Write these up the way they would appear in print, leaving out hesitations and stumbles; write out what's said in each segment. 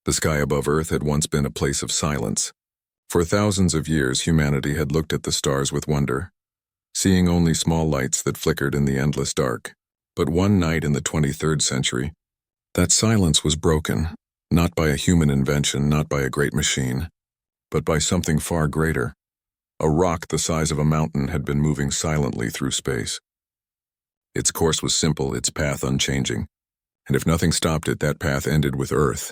The sky above Earth had once been a place of silence. For thousands of years, humanity had looked at the stars with wonder, seeing only small lights that flickered in the endless dark. But one night in the 23rd century, that silence was broken, not by a human invention, not by a great machine, but by something far greater. A rock the size of a mountain had been moving silently through space. Its course was simple, its path unchanging, and if nothing stopped it, that path ended with Earth.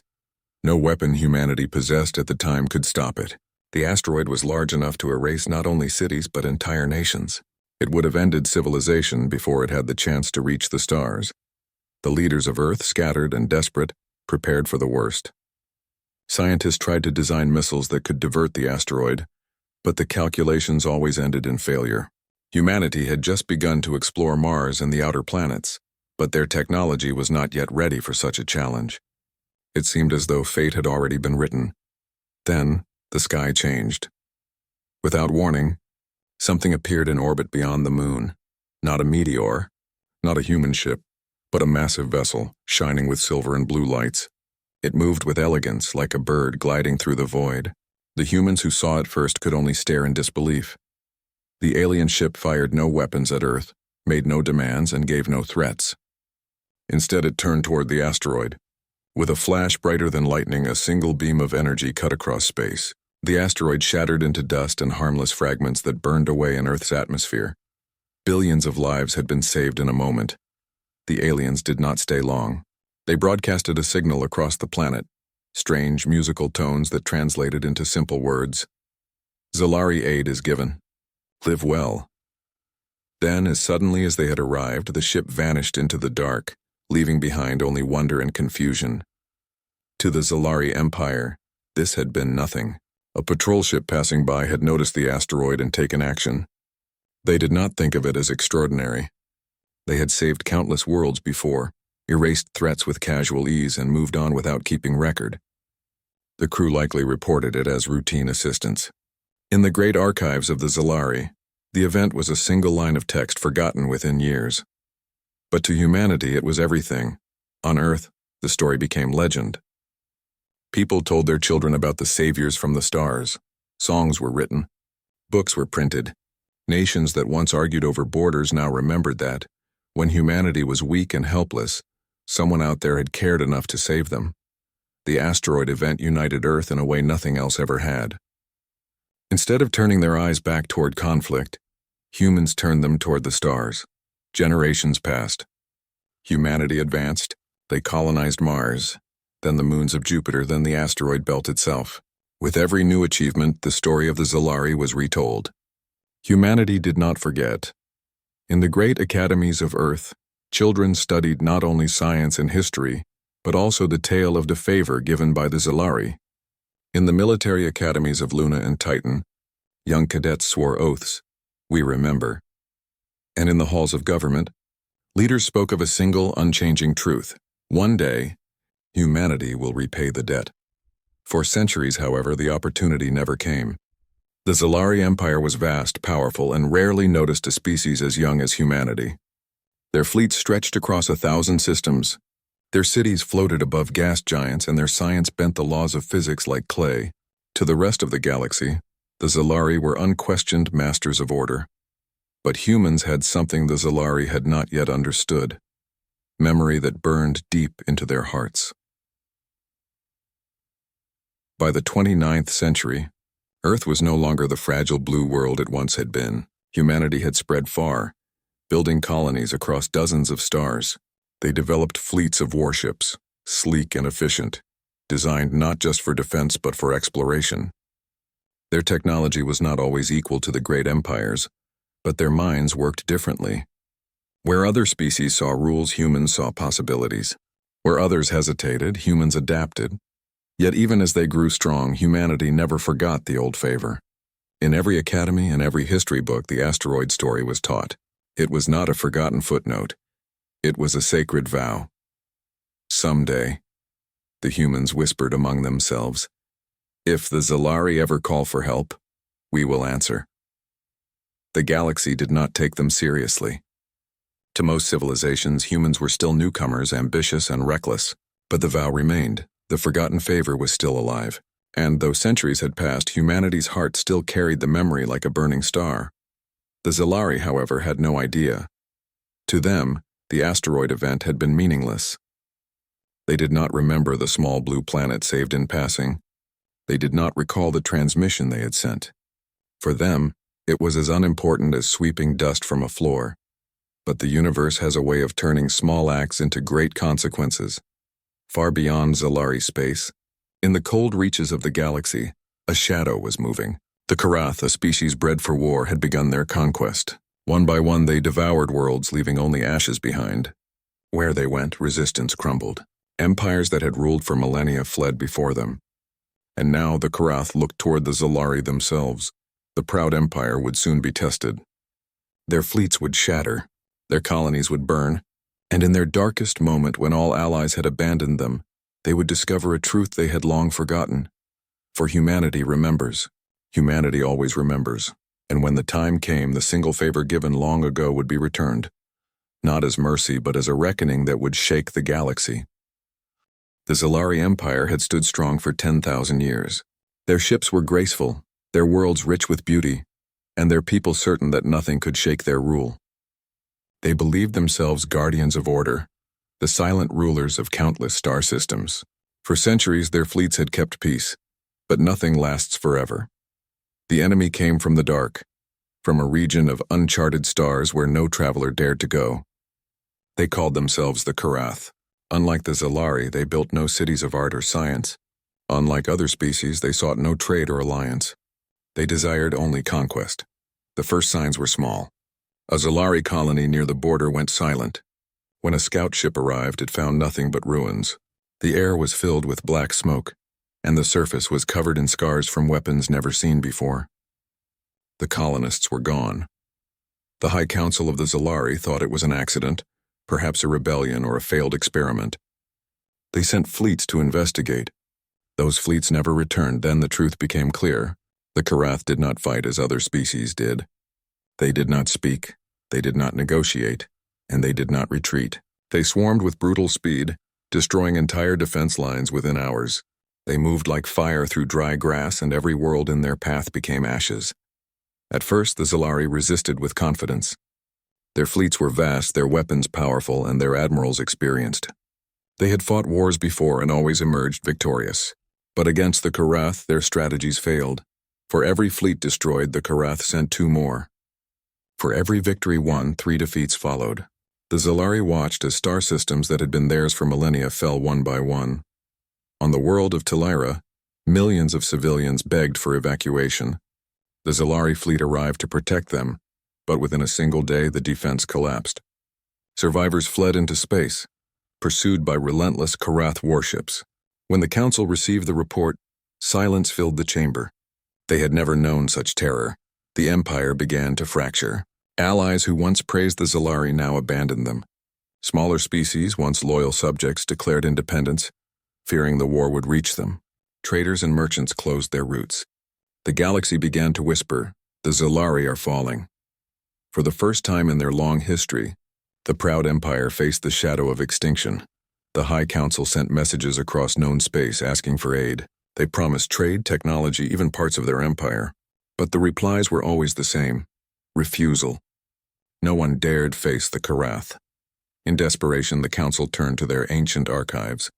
No weapon humanity possessed at the time could stop it. The asteroid was large enough to erase not only cities but entire nations. It would have ended civilization before it had the chance to reach the stars. The leaders of Earth, scattered and desperate, prepared for the worst. Scientists tried to design missiles that could divert the asteroid, but the calculations always ended in failure. Humanity had just begun to explore Mars and the outer planets, but their technology was not yet ready for such a challenge. It seemed as though fate had already been written. Then, the sky changed. Without warning, something appeared in orbit beyond the moon. Not a meteor, not a human ship, but a massive vessel, shining with silver and blue lights. It moved with elegance, like a bird gliding through the void. The humans who saw it first could only stare in disbelief. The alien ship fired no weapons at Earth, made no demands, and gave no threats. Instead, it turned toward the asteroid. With a flash brighter than lightning, a single beam of energy cut across space. The asteroid shattered into dust and harmless fragments that burned away in Earth's atmosphere. Billions of lives had been saved in a moment. The aliens did not stay long. They broadcasted a signal across the planet, strange musical tones that translated into simple words. Zalari aid is given. Live well. Then, as suddenly as they had arrived, the ship vanished into the dark, leaving behind only wonder and confusion. To the Zalari Empire, this had been nothing. A patrol ship passing by had noticed the asteroid and taken action. They did not think of it as extraordinary. They had saved countless worlds before, erased threats with casual ease, and moved on without keeping record. The crew likely reported it as routine assistance. In the great archives of the Zalari, the event was a single line of text forgotten within years. But to humanity, it was everything. On Earth, the story became legend. People told their children about the saviors from the stars. Songs were written. Books were printed. Nations that once argued over borders now remembered that, when humanity was weak and helpless, someone out there had cared enough to save them. The asteroid event united Earth in a way nothing else ever had. Instead of turning their eyes back toward conflict, humans turned them toward the stars. Generations passed. Humanity advanced. They colonized Mars, then the moons of Jupiter, then the asteroid belt itself. With every new achievement, the story of the Zalari was retold. Humanity did not forget. In the great academies of Earth, children studied not only science and history, but also the tale of the favor given by the Zalari. In the military academies of Luna and Titan, young cadets swore oaths, "We remember." And in the halls of government, leaders spoke of a single, unchanging truth. One day, humanity will repay the debt. For centuries, however, the opportunity never came. The Zalari Empire was vast, powerful, and rarely noticed a species as young as humanity. Their fleets stretched across 1,000 systems. Their cities floated above gas giants, and their science bent the laws of physics like clay. To the rest of the galaxy, the Zalari were unquestioned masters of order. But humans had something the Zalari had not yet understood. Memory that burned deep into their hearts. By the 29th century, Earth was no longer the fragile blue world it once had been. Humanity had spread far, building colonies across dozens of stars. They developed fleets of warships, sleek and efficient, designed not just for defense but for exploration. Their technology was not always equal to the great empires, but their minds worked differently. Where other species saw rules, humans saw possibilities. Where others hesitated, humans adapted. Yet even as they grew strong, humanity never forgot the old favor. In every academy and every history book, the asteroid story was taught. It was not a forgotten footnote. It was a sacred vow. Someday, the humans whispered among themselves, "If the Zalari ever call for help, we will answer." The galaxy did not take them seriously. To most civilizations, humans were still newcomers, ambitious and reckless, but the vow remained. The forgotten favor was still alive, and though centuries had passed, humanity's heart still carried the memory like a burning star. The Zalari, however, had no idea. To them, the asteroid event had been meaningless. They did not remember the small blue planet saved in passing. They did not recall the transmission they had sent. For them, it was as unimportant as sweeping dust from a floor. But the universe has a way of turning small acts into great consequences. Far beyond Zalari space, in the cold reaches of the galaxy, a shadow was moving. The Karath, a species bred for war, had begun their conquest. One by one they devoured worlds, leaving only ashes behind. Where they went, resistance crumbled. Empires that had ruled for millennia fled before them. And now the Karath looked toward the Zalari themselves. The proud empire would soon be tested. Their fleets would shatter, their colonies would burn, and in their darkest moment, when all allies had abandoned them, they would discover a truth they had long forgotten. For humanity remembers. Humanity always remembers. And when the time came, the single favor given long ago would be returned. Not as mercy, but as a reckoning that would shake the galaxy. The Zalari Empire had stood strong for 10,000 years. Their ships were graceful, their worlds rich with beauty, and their people certain that nothing could shake their rule. They believed themselves guardians of order, the silent rulers of countless star systems. For centuries their fleets had kept peace, but nothing lasts forever. The enemy came from the dark, from a region of uncharted stars where no traveler dared to go. They called themselves the Karath. Unlike the Zalari, they built no cities of art or science. Unlike other species, they sought no trade or alliance. They desired only conquest. The first signs were small. A Zalari colony near the border went silent. When a scout ship arrived, it found nothing but ruins. The air was filled with black smoke, and the surface was covered in scars from weapons never seen before. The colonists were gone. The High Council of the Zalari thought it was an accident, perhaps a rebellion or a failed experiment. They sent fleets to investigate. Those fleets never returned. Then the truth became clear. The Karath did not fight as other species did. They did not speak, they did not negotiate, and they did not retreat. They swarmed with brutal speed, destroying entire defense lines within hours. They moved like fire through dry grass, and every world in their path became ashes. At first, the Zalari resisted with confidence. Their fleets were vast, their weapons powerful, and their admirals experienced. They had fought wars before and always emerged victorious. But against the Karath, their strategies failed. For every fleet destroyed, the Karath sent 2 more. For every victory won, 3 defeats followed. The Zalari watched as star systems that had been theirs for millennia fell one by one. On the world of Telira, millions of civilians begged for evacuation. The Zalari fleet arrived to protect them, but within a single day the defense collapsed. Survivors fled into space, pursued by relentless Karath warships. When the Council received the report, silence filled the chamber. They had never known such terror. The Empire began to fracture. Allies who once praised the Zalari now abandoned them. Smaller species, once loyal subjects, declared independence, fearing the war would reach them. Traders and merchants closed their routes. The galaxy began to whisper, "The Zalari are falling." For the first time in their long history, the proud empire faced the shadow of extinction. The High Council sent messages across known space asking for aid. They promised trade, technology, even parts of their empire. But the replies were always the same: refusal. No one dared face the Karath. In desperation, the Council turned to their ancient archives.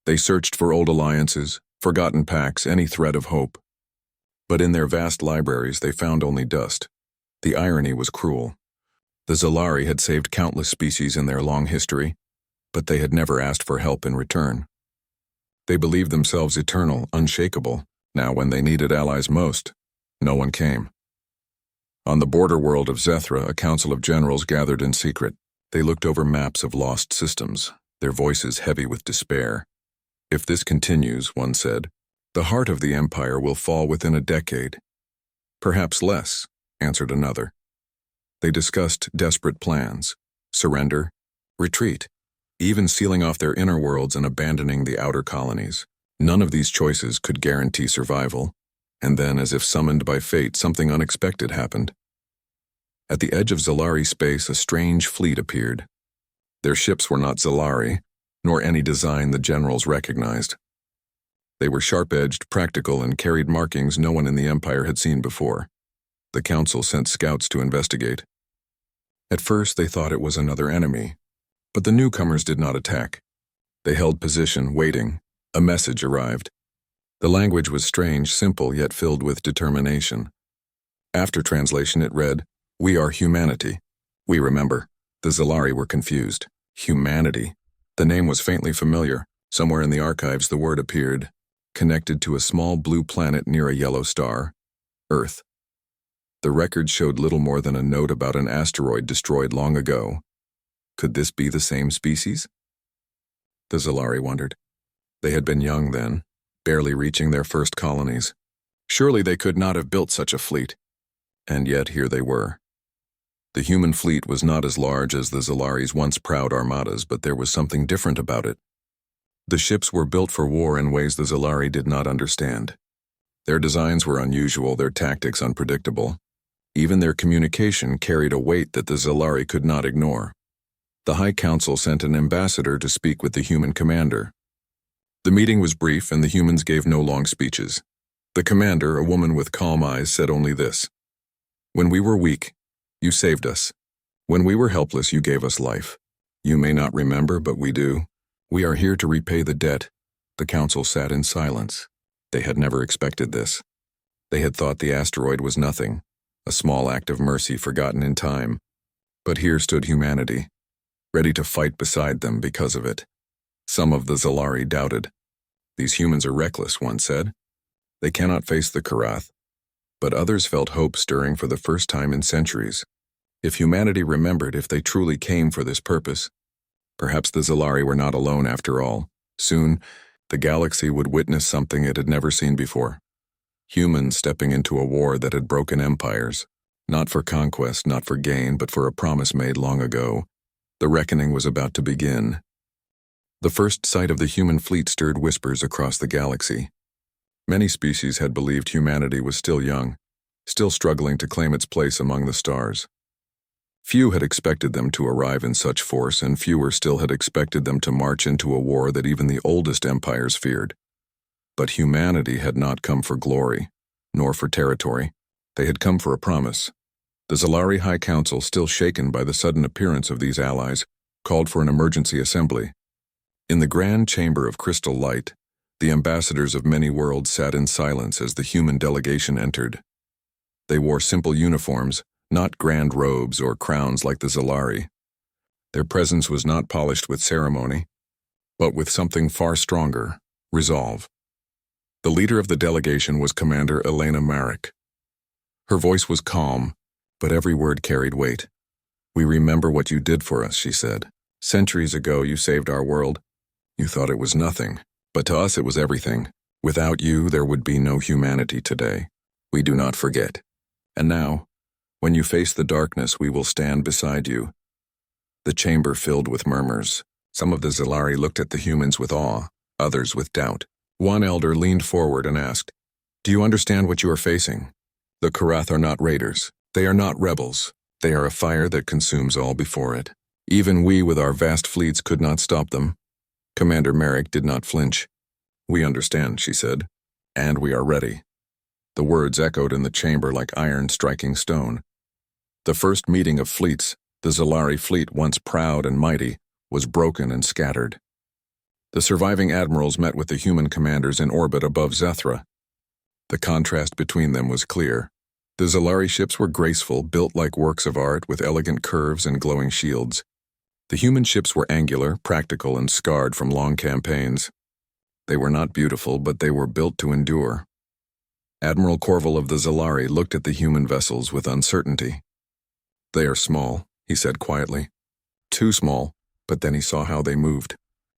They searched for old alliances, forgotten pacts, any thread of hope. But in their vast libraries, they found only dust. The irony was cruel. The Zalari had saved countless species in their long history, but they had never asked for help in return. They believed themselves eternal, unshakable. Now, when they needed allies most, no one came. On the border world of Zethra, a council of generals gathered in secret. They looked over maps of lost systems, their voices heavy with despair. "If this continues," one said, "the heart of the Empire will fall within a decade." "Perhaps less," answered another. They discussed desperate plans: surrender, retreat, even sealing off their inner worlds and abandoning the outer colonies. None of these choices could guarantee survival. And then, as if summoned by fate, something unexpected happened. At the edge of Zalari space, a strange fleet appeared. Their ships were not Zalari, nor any design the generals recognized. They were sharp-edged, practical, and carried markings no one in the Empire had seen before. The Council sent scouts to investigate. At first, they thought it was another enemy, but the newcomers did not attack. They held position, waiting. A message arrived. The language was strange, simple, yet filled with determination. After translation, it read, "We are humanity. We remember." The Zalari were confused. Humanity. The name was faintly familiar. Somewhere in the archives, the word appeared, connected to a small blue planet near a yellow star, Earth. The record showed little more than a note about an asteroid destroyed long ago. Could this be the same species? The Zalari wondered. They had been young then, barely reaching their first colonies. Surely they could not have built such a fleet. And yet here they were. The human fleet was not as large as the Zalari's once proud armadas, but there was something different about it. The ships were built for war in ways the Zalari did not understand. Their designs were unusual, their tactics unpredictable. Even their communication carried a weight that the Zalari could not ignore. The High Council sent an ambassador to speak with the human commander. The meeting was brief, and the humans gave no long speeches. The commander, a woman with calm eyes, said only this: "When we were weak, you saved us. When we were helpless, you gave us life. You may not remember, but we do. We are here to repay the debt." The council sat in silence. They had never expected this. They had thought the asteroid was nothing, a small act of mercy forgotten in time. But here stood humanity, ready to fight beside them because of it. Some of the Zalari doubted. "These humans are reckless," one said. "They cannot face the Karath." But others felt hope stirring for the first time in centuries. If humanity remembered, if they truly came for this purpose, perhaps the Zalari were not alone after all. Soon, the galaxy would witness something it had never seen before. Humans stepping into a war that had broken empires, not for conquest, not for gain, but for a promise made long ago. The reckoning was about to begin. The first sight of the human fleet stirred whispers across the galaxy. Many species had believed humanity was still young, still struggling to claim its place among the stars. Few had expected them to arrive in such force, and fewer still had expected them to march into a war that even the oldest empires feared. But humanity had not come for glory, nor for territory. They had come for a promise. The Zalari High Council, still shaken by the sudden appearance of these allies, called for an emergency assembly. In the grand chamber of crystal light, the ambassadors of many worlds sat in silence as the human delegation entered. They wore simple uniforms, not grand robes or crowns like the Zalari. Their presence was not polished with ceremony, but with something far stronger: resolve. The leader of the delegation was Commander Elena Marek. Her voice was calm, but every word carried weight. "We remember what you did for us," she said. "Centuries ago you saved our world. You thought it was nothing, but to us it was everything. Without you, there would be no humanity today. We do not forget. And now, when you face the darkness, we will stand beside you." The chamber filled with murmurs. Some of the Zalari looked at the humans with awe, others with doubt. One elder leaned forward and asked, "Do you understand what you are facing? The Karath are not raiders. They are not rebels. They are a fire that consumes all before it. Even we with our vast fleets could not stop them." Commander Marek did not flinch. "We understand," she said, "and we are ready." The words echoed in the chamber like iron striking stone. The first meeting of fleets, the Zalari fleet, once proud and mighty, was broken and scattered. The surviving admirals met with the human commanders in orbit above Zethra. The contrast between them was clear. The Zalari ships were graceful, built like works of art with elegant curves and glowing shields. The human ships were angular, practical, and scarred from long campaigns. They were not beautiful, but they were built to endure. Admiral Corval of the Zalari looked at the human vessels with uncertainty. "They are small," he said quietly. "Too small," but then he saw how they moved.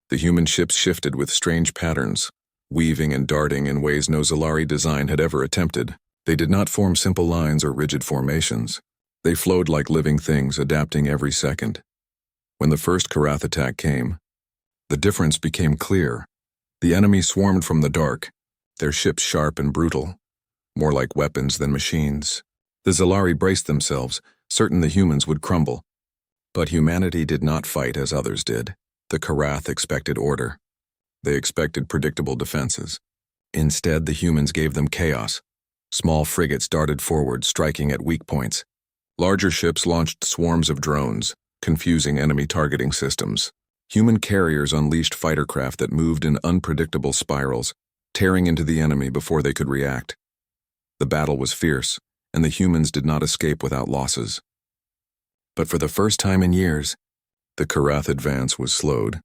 The human ships shifted with strange patterns, weaving and darting in ways no Zalari design had ever attempted. They did not form simple lines or rigid formations. They flowed like living things, adapting every second. When the first Karath attack came, the difference became clear. The enemy swarmed from the dark, their ships sharp and brutal, more like weapons than machines. The Zalari braced themselves, certain the humans would crumble. But humanity did not fight as others did. The Karath expected order. They expected predictable defenses. Instead, the humans gave them chaos. Small frigates darted forward, striking at weak points. Larger ships launched swarms of drones, confusing enemy targeting systems. Human carriers unleashed fighter craft that moved in unpredictable spirals, tearing into the enemy before they could react. The battle was fierce, and the humans did not escape without losses. But for the first time in years, the Karath advance was slowed.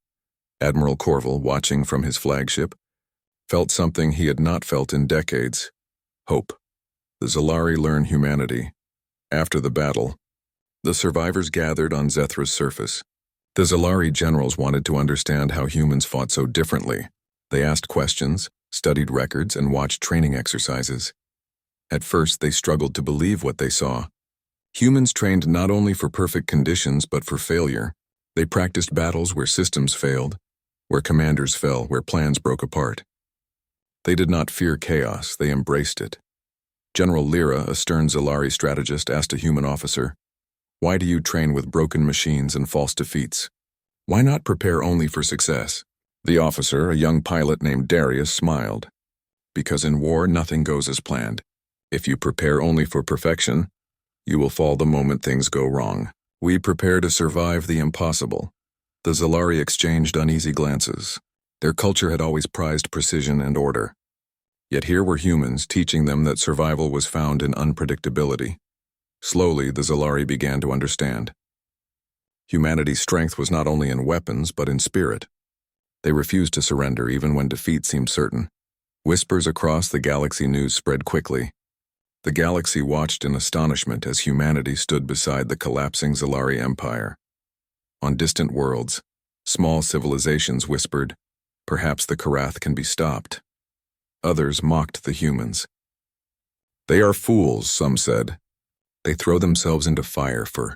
Admiral Corval, watching from his flagship, felt something he had not felt in decades: hope. The Zalari learn humanity. After the battle, the survivors gathered on Zethra's surface. The Zalari generals wanted to understand how humans fought so differently. They asked questions, studied records, and watched training exercises. At first, they struggled to believe what they saw. Humans trained not only for perfect conditions but for failure. They practiced battles where systems failed, where commanders fell, where plans broke apart. They did not fear chaos, they embraced it. General Lyra, a stern Zalari strategist, asked a human officer, "Why do you train with broken machines and false defeats? Why not prepare only for success?" The officer, a young pilot named Darius, smiled. "Because in war, nothing goes as planned. If you prepare only for perfection, you will fall the moment things go wrong. We prepare to survive the impossible." The Zalari exchanged uneasy glances. Their culture had always prized precision and order. Yet here were humans teaching them that survival was found in unpredictability. Slowly, the Zalari began to understand. Humanity's strength was not only in weapons, but in spirit. They refused to surrender even when defeat seemed certain. Whispers across the galaxy news spread quickly. The galaxy watched in astonishment as humanity stood beside the collapsing Zalari Empire. On distant worlds, small civilizations whispered, "Perhaps the Karath can be stopped." Others mocked the humans. "They are fools," some said. "They throw themselves into fire for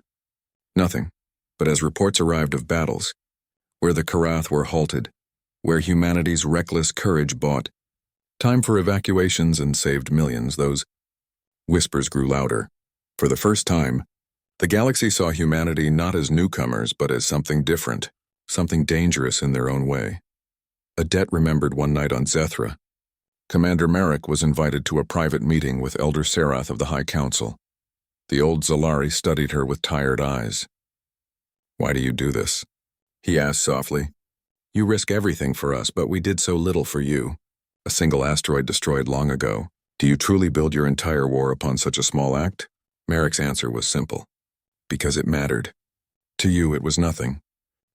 nothing." But as reports arrived of battles, where the Karath were halted, where humanity's reckless courage bought time for evacuations and saved millions, those whispers grew louder. For the first time, the galaxy saw humanity not as newcomers but as something different, something dangerous in their own way. Adet remembered one night on Zethra. Commander Merrick was invited to a private meeting with Elder Serath of the High Council. The old Zalari studied her with tired eyes. "Why do you do this?" he asked softly. "You risk everything for us, but we did so little for you. A single asteroid destroyed long ago. Do you truly build your entire war upon such a small act?" Merrick's answer was simple. "Because it mattered. To you, it was nothing.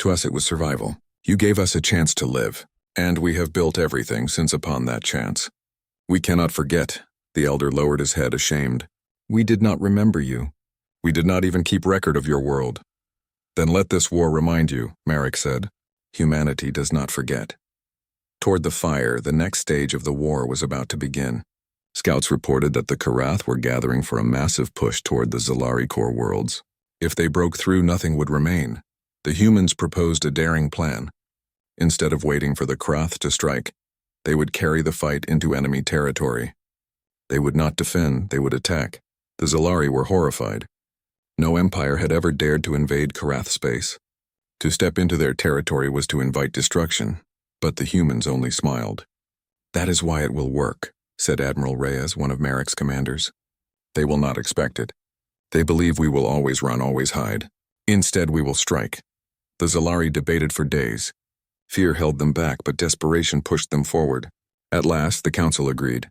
To us, it was survival. You gave us a chance to live, and we have built everything since upon that chance. We cannot forget." The elder lowered his head, ashamed. "We did not remember you. We did not even keep record of your world." "Then let this war remind you," Merrick said. "Humanity does not forget." Toward the fire, the next stage of the war was about to begin. Scouts reported that the Karath were gathering for a massive push toward the Zalari core worlds. If they broke through, nothing would remain. The humans proposed a daring plan. Instead of waiting for the Karath to strike, they would carry the fight into enemy territory. They would not defend, they would attack. The Zalari were horrified. No empire had ever dared to invade Karath space. To step into their territory was to invite destruction, but the humans only smiled. "That is why it will work," said Admiral Reyes, one of Merrick's commanders. "They will not expect it. They believe we will always run, always hide. Instead, we will strike." The Zalari debated for days. Fear held them back, but desperation pushed them forward. At last, the council agreed.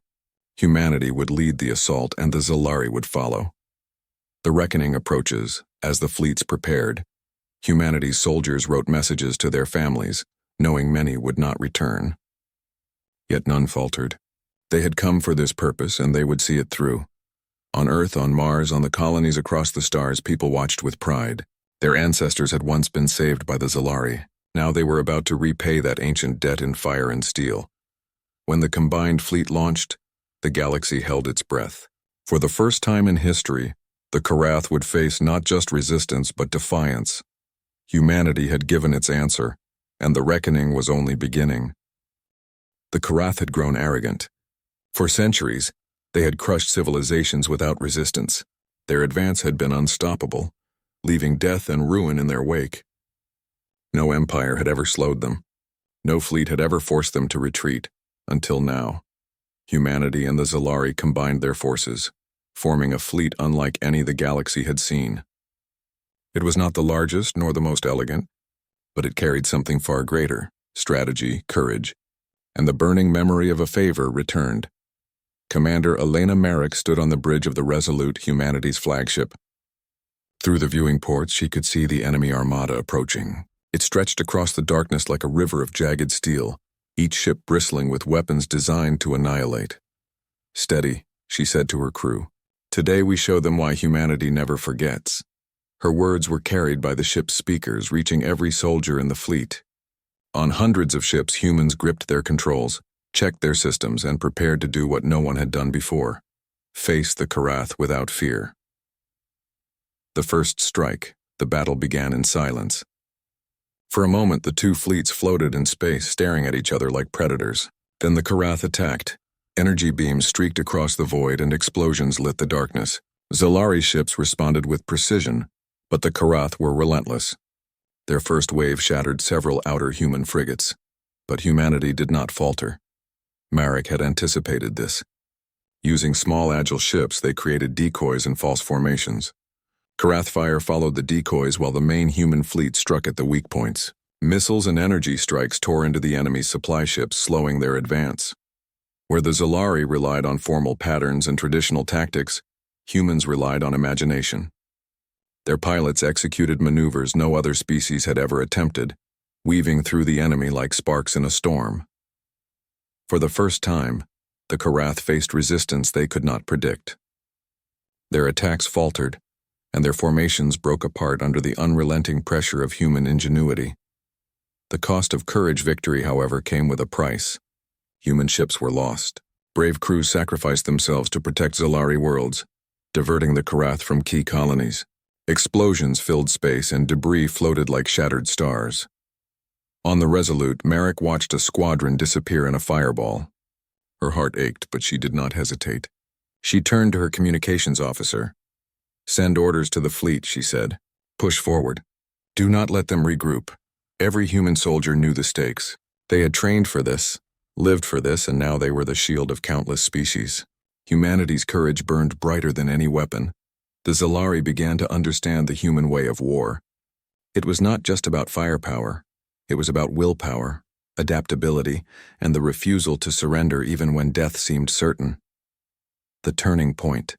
Humanity would lead the assault, and the Zalari would follow. The reckoning approaches. As the fleets prepared, humanity's soldiers wrote messages to their families, knowing many would not return. Yet none faltered. They had come for this purpose, and they would see it through. On Earth, on Mars, on the colonies across the stars, people watched with pride. Their ancestors had once been saved by the Zalari. Now they were about to repay that ancient debt in fire and steel. When the combined fleet launched, the galaxy held its breath. For the first time in history, the Karath would face not just resistance but defiance. Humanity had given its answer, and the reckoning was only beginning. The Karath had grown arrogant. For centuries, they had crushed civilizations without resistance. Their advance had been unstoppable, leaving death and ruin in their wake. No empire had ever slowed them. No fleet had ever forced them to retreat, until now. Humanity and the Zalari combined their forces, forming a fleet unlike any the galaxy had seen. It was not the largest nor the most elegant, but it carried something far greater: strategy, courage, and the burning memory of a favor returned. Commander Elena Merrick stood on the bridge of the Resolute, humanity's flagship. Through the viewing ports, she could see the enemy armada approaching. It stretched across the darkness like a river of jagged steel, each ship bristling with weapons designed to annihilate. "Steady," she said to her crew. "Today we show them why humanity never forgets." Her words were carried by the ship's speakers, reaching every soldier in the fleet. On hundreds of ships, humans gripped their controls, checked their systems, and prepared to do what no one had done before: face the Karath without fear. The first strike, the battle began in silence. For a moment, the two fleets floated in space, staring at each other like predators. Then the Karath attacked. Energy beams streaked across the void and explosions lit the darkness. Zalari ships responded with precision, but the Karath were relentless. Their first wave shattered several outer human frigates, but humanity did not falter. Marek had anticipated this. Using small, agile ships, they created decoys and false formations. Karath fire followed the decoys while the main human fleet struck at the weak points. Missiles and energy strikes tore into the enemy's supply ships, slowing their advance. Where the Zalari relied on formal patterns and traditional tactics, humans relied on imagination. Their pilots executed maneuvers no other species had ever attempted, weaving through the enemy like sparks in a storm. For the first time, the Karath faced resistance they could not predict. Their attacks faltered, and their formations broke apart under the unrelenting pressure of human ingenuity. The cost of courage victory, however, came with a price. Human ships were lost. Brave crews sacrificed themselves to protect Zalari worlds, diverting the Karath from key colonies. Explosions filled space and debris floated like shattered stars. On the Resolute, Marek watched a squadron disappear in a fireball. Her heart ached, but she did not hesitate. She turned to her communications officer. "Send orders to the fleet," she said. "Push forward. Do not let them regroup." Every human soldier knew the stakes. They had trained for this, lived for this, and now they were the shield of countless species. Humanity's courage burned brighter than any weapon. The Zalari began to understand the human way of war. It was not just about firepower. It was about willpower, adaptability, and the refusal to surrender even when death seemed certain. The turning point.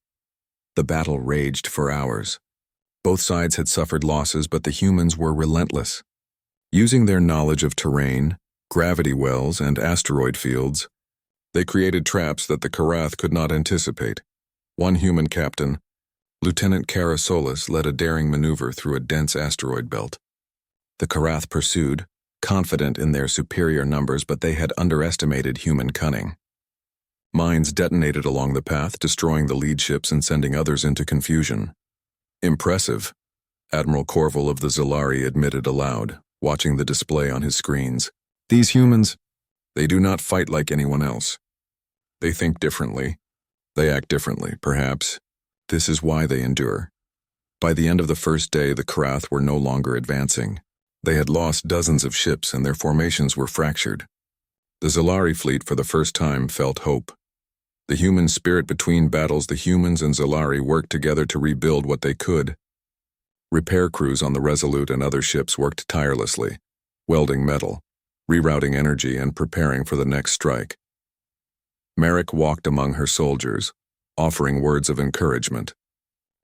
The battle raged for hours. Both sides had suffered losses, but the humans were relentless. Using their knowledge of terrain, gravity wells, and asteroid fields, they created traps that the Karath could not anticipate. One human captain, Lieutenant Karasolis, led a daring maneuver through a dense asteroid belt. The Karath pursued, confident in their superior numbers, but they had underestimated human cunning. Mines detonated along the path, destroying the lead ships and sending others into confusion. "Impressive," Admiral Corval of the Zalari admitted aloud, watching the display on his screens. "These humans, they do not fight like anyone else. They think differently. They act differently, perhaps. This is why they endure." By the end of the first day, the Karath were no longer advancing. They had lost dozens of ships and their formations were fractured. The Zalari fleet for the first time felt hope. The human spirit between battles, the humans and Zalari worked together to rebuild what they could. Repair crews on the Resolute and other ships worked tirelessly, welding metal, rerouting energy, and preparing for the next strike. Marek walked among her soldiers, offering words of encouragement.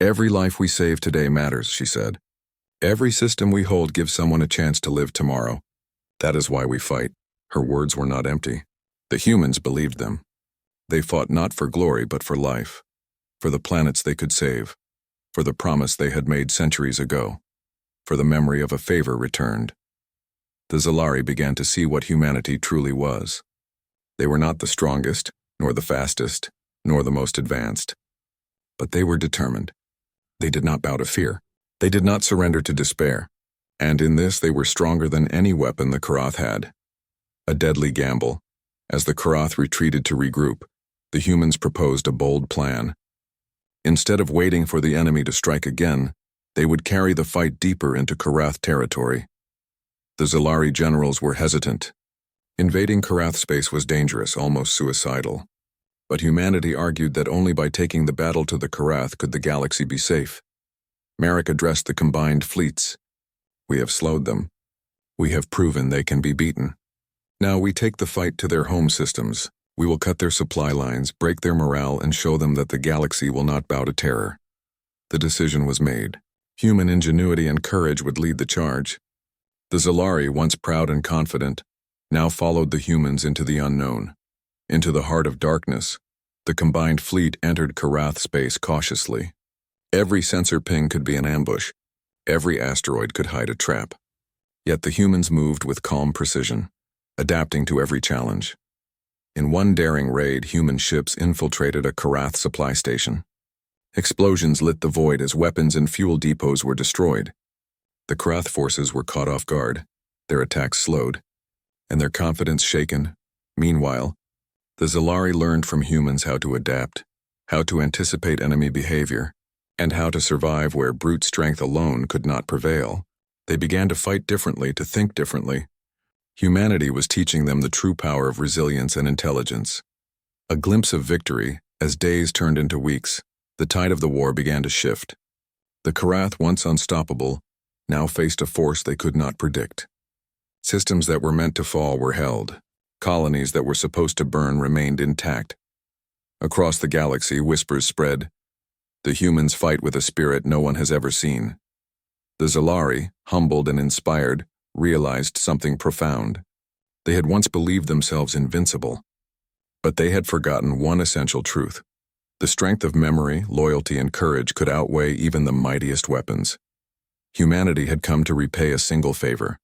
"Every life we save today matters," she said. "Every system we hold gives someone a chance to live tomorrow. That is why we fight." Her words were not empty. The humans believed them. They fought not for glory but for life, for the planets they could save, for the promise they had made centuries ago, for the memory of a favor returned. The Zalari began to see what humanity truly was. They were not the strongest, nor the fastest, nor the most advanced. But they were determined. They did not bow to fear. They did not surrender to despair. And in this they were stronger than any weapon the Karath had. A deadly gamble. As the Karath retreated to regroup, the humans proposed a bold plan. Instead of waiting for the enemy to strike again, they would carry the fight deeper into Karath territory. The Zalari generals were hesitant. Invading Karath space was dangerous, almost suicidal. But humanity argued that only by taking the battle to the Karath could the galaxy be safe. Merrick addressed the combined fleets. We have slowed them. We have proven they can be beaten. Now we take the fight to their home systems. We will cut their supply lines, break their morale, and show them that the galaxy will not bow to terror. The decision was made. Human ingenuity and courage would lead the charge. The Zalari, once proud and confident, now followed the humans into the unknown. Into the heart of darkness, the combined fleet entered Karath space cautiously. Every sensor ping could be an ambush. Every asteroid could hide a trap. Yet the humans moved with calm precision, adapting to every challenge. In one daring raid, human ships infiltrated a Karath supply station. Explosions lit the void as weapons and fuel depots were destroyed. The Karath forces were caught off guard, their attacks slowed, and their confidence shaken. Meanwhile, the Zalari learned from humans how to adapt, how to anticipate enemy behavior, and how to survive where brute strength alone could not prevail. They began to fight differently, to think differently. Humanity was teaching them the true power of resilience and intelligence. A glimpse of victory, as days turned into weeks, the tide of the war began to shift. The Karath, once unstoppable, now faced a force they could not predict. Systems that were meant to fall were held. Colonies that were supposed to burn remained intact. Across the galaxy, whispers spread. The humans fight with a spirit no one has ever seen. The Zalari, humbled and inspired, realized something profound. They had once believed themselves invincible. But they had forgotten one essential truth. The strength of memory, loyalty, and courage could outweigh even the mightiest weapons. Humanity had come to repay a single favor.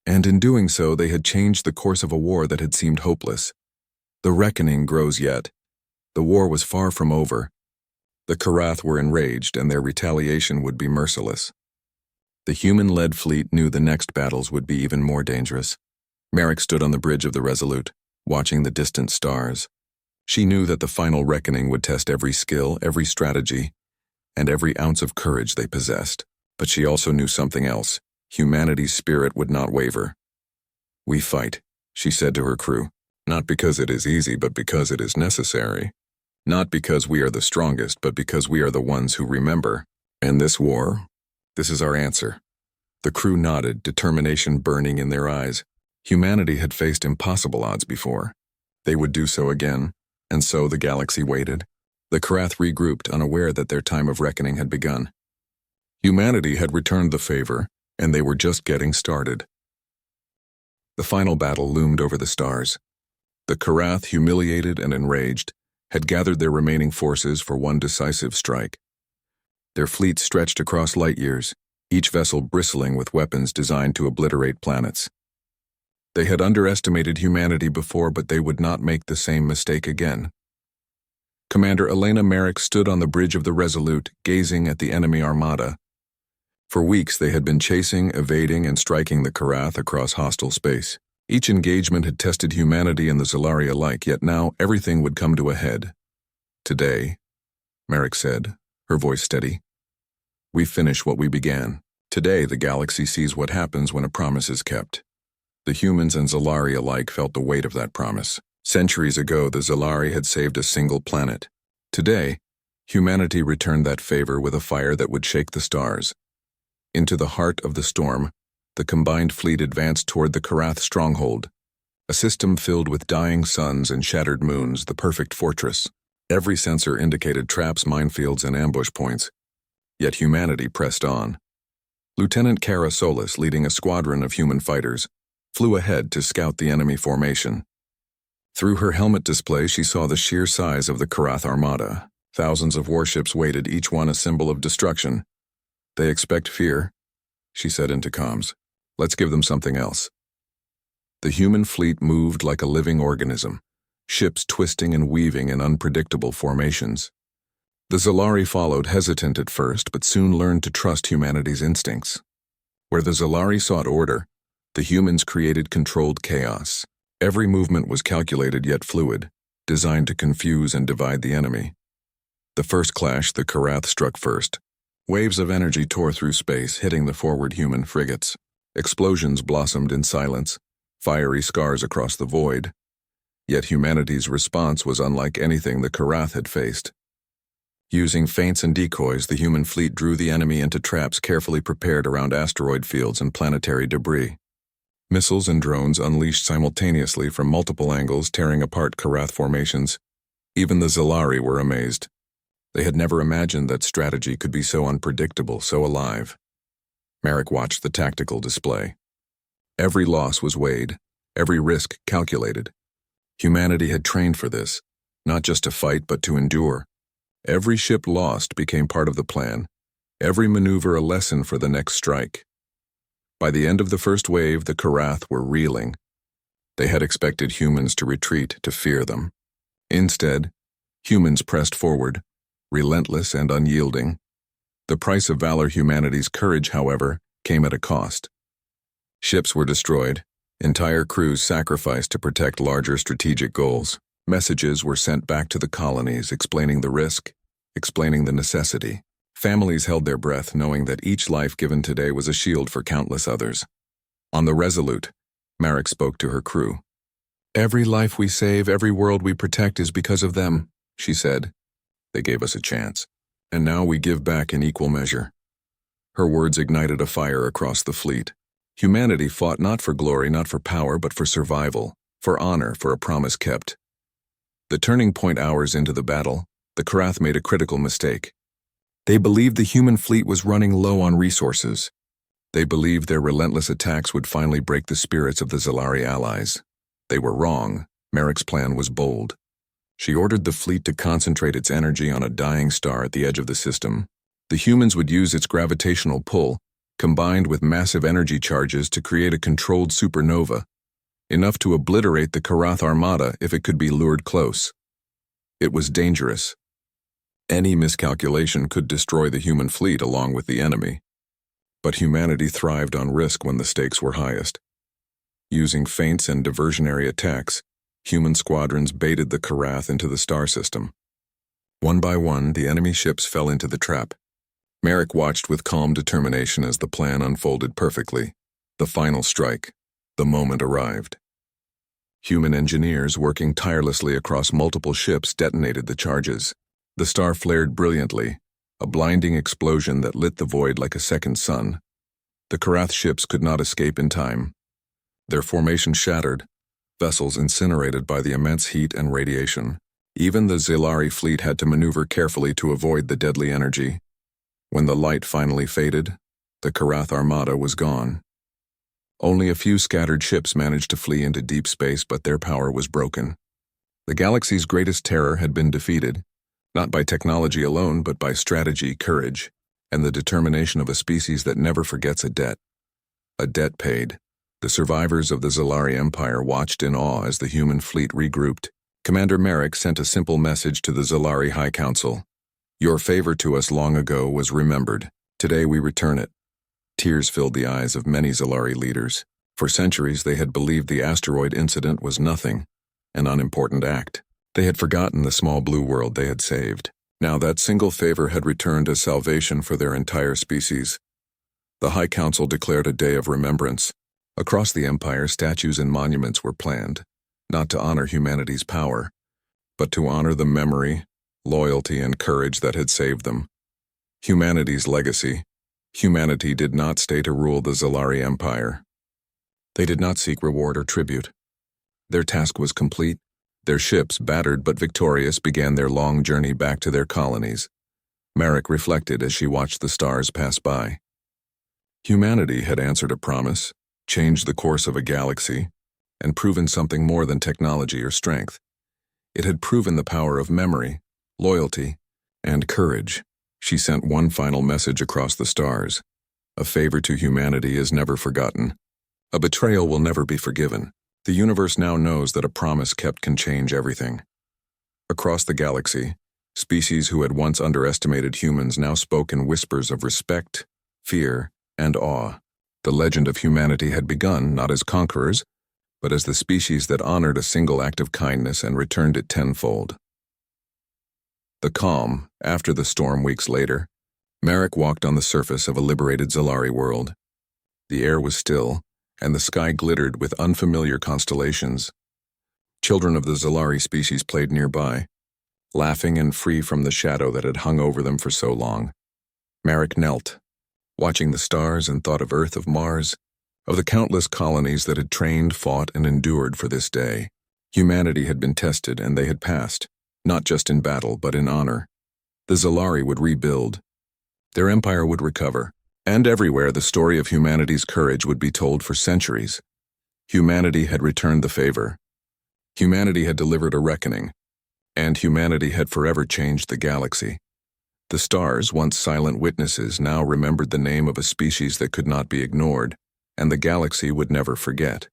And in doing so, they had changed the course of a war that had seemed hopeless. The reckoning grows yet. The war was far from over. The Karath were enraged, and their retaliation would be merciless. The human-led fleet knew the next battles would be even more dangerous. Merrick stood on the bridge of the Resolute, watching the distant stars. She knew that the final reckoning would test every skill, every strategy, and every ounce of courage they possessed. But she also knew something else. Humanity's spirit would not waver. "We fight," she said to her crew, "not because it is easy, but because it is necessary. Not because we are the strongest, but because we are the ones who remember. And this war, this is our answer." The crew nodded, determination burning in their eyes. Humanity had faced impossible odds before. They would do so again, and so the galaxy waited. The Karath regrouped, unaware that their time of reckoning had begun. Humanity had returned the favor, and they were just getting started. The final battle loomed over the stars. The Karath, humiliated and enraged, had gathered their remaining forces for one decisive strike. Their fleet stretched across light years, each vessel bristling with weapons designed to obliterate planets. They had underestimated humanity before, but they would not make the same mistake again. Commander Elena Merrick stood on the bridge of the Resolute, gazing at the enemy armada. For weeks they had been chasing, evading, and striking the Karath across hostile space. Each engagement had tested humanity and the Zalari alike, yet now everything would come to a head. "Today," Merrick said, her voice steady, "we finish what we began. Today the galaxy sees what happens when a promise is kept." The humans and Zalari alike felt the weight of that promise. Centuries ago, the Zalari had saved a single planet. Today, humanity returned that favor with a fire that would shake the stars. Into the heart of the storm, the combined fleet advanced toward the Karath stronghold, a system filled with dying suns and shattered moons, the perfect fortress. Every sensor indicated traps, minefields, and ambush points. Yet humanity pressed on. Lieutenant Kara Solis, leading a squadron of human fighters, flew ahead to scout the enemy formation. Through her helmet display, she saw the sheer size of the Karath armada. Thousands of warships waited, each one a symbol of destruction. "They expect fear," she said into comms. "Let's give them something else." The human fleet moved like a living organism, ships twisting and weaving in unpredictable formations. The Zalari followed, hesitant at first, but soon learned to trust humanity's instincts. Where the Zalari sought order, the humans created controlled chaos. Every movement was calculated yet fluid, designed to confuse and divide the enemy. The first clash, the Karath struck first. Waves of energy tore through space, hitting the forward human frigates. Explosions blossomed in silence, fiery scars across the void. Yet humanity's response was unlike anything the Karath had faced. Using feints and decoys, the human fleet drew the enemy into traps carefully prepared around asteroid fields and planetary debris. Missiles and drones unleashed simultaneously from multiple angles, tearing apart Karath formations. Even the Zalari were amazed. They had never imagined that strategy could be so unpredictable, so alive. Merrick watched the tactical display. Every loss was weighed, every risk calculated. Humanity had trained for this, not just to fight but to endure. Every ship lost became part of the plan, every maneuver a lesson for the next strike. By the end of the first wave, the Karath were reeling. They had expected humans to retreat, to fear them. Instead, humans pressed forward, relentless and unyielding. The price of valor, humanity's courage, however, came at a cost. Ships were destroyed, entire crews sacrificed to protect larger strategic goals. Messages were sent back to the colonies explaining the risk, explaining the necessity. Families held their breath knowing that each life given today was a shield for countless others. On the Resolute, Merrick spoke to her crew. "Every life we save, every world we protect is because of them," she said. "They gave us a chance, and now we give back in equal measure." Her words ignited a fire across the fleet. Humanity fought not for glory, not for power, but for survival, for honor, for a promise kept. The turning point hours into the battle, the Karath made a critical mistake. They believed the human fleet was running low on resources. They believed their relentless attacks would finally break the spirits of the Zalari allies. They were wrong. Merrick's plan was bold. She ordered the fleet to concentrate its energy on a dying star at the edge of the system. The humans would use its gravitational pull, combined with massive energy charges, to create a controlled supernova, enough to obliterate the Karath armada if it could be lured close. It was dangerous. Any miscalculation could destroy the human fleet along with the enemy. But humanity thrived on risk when the stakes were highest. Using feints and diversionary attacks, human squadrons baited the Karath into the star system. One by one, the enemy ships fell into the trap. Merrick watched with calm determination as the plan unfolded perfectly. The final strike. The moment arrived. Human engineers working tirelessly across multiple ships detonated the charges. The star flared brilliantly, a blinding explosion that lit the void like a second sun. The Karath ships could not escape in time. Their formation shattered, vessels incinerated by the immense heat and radiation. Even the Zalari fleet had to maneuver carefully to avoid the deadly energy. When the light finally faded, the Karath armada was gone. Only a few scattered ships managed to flee into deep space, but their power was broken. The galaxy's greatest terror had been defeated, not by technology alone, but by strategy, courage, and the determination of a species that never forgets a debt. A debt paid. The survivors of the Zalari Empire watched in awe as the human fleet regrouped. Commander Merrick sent a simple message to the Zalari High Council. "Your favor to us long ago was remembered. Today we return it." Tears filled the eyes of many Zalari leaders. For centuries they had believed the asteroid incident was nothing, an unimportant act. They had forgotten the small blue world they had saved. Now that single favor had returned as salvation for their entire species. The High Council declared a day of remembrance. Across the Empire, statues and monuments were planned, not to honor humanity's power, but to honor the memory, loyalty, and courage that had saved them. Humanity's legacy. Humanity did not stay to rule the Zalari Empire. They did not seek reward or tribute. Their task was complete. Their ships, battered but victorious, began their long journey back to their colonies. Merrick reflected as she watched the stars pass by. Humanity had answered a promise, changed the course of a galaxy, and proven something more than technology or strength. It had proven the power of memory, loyalty, and courage. She sent one final message across the stars. A favor to humanity is never forgotten. A betrayal will never be forgiven. The universe now knows that a promise kept can change everything. Across the galaxy, species who had once underestimated humans now spoke in whispers of respect, fear, and awe. The legend of humanity had begun not as conquerors, but as the species that honored a single act of kindness and returned it tenfold. The calm, after the storm weeks later, Merrick walked on the surface of a liberated Zalari world. The air was still, and the sky glittered with unfamiliar constellations. Children of the Zalari species played nearby, laughing and free from the shadow that had hung over them for so long. Marek knelt, watching the stars, and thought of Earth, of Mars, of the countless colonies that had trained, fought, and endured for this day. Humanity had been tested, and they had passed, not just in battle, but in honor. The Zalari would rebuild. Their empire would recover, and everywhere the story of humanity's courage would be told for centuries. Humanity had returned the favor. Humanity had delivered a reckoning, and humanity had forever changed the galaxy. The stars, once silent witnesses, now remembered the name of a species that could not be ignored, and the galaxy would never forget.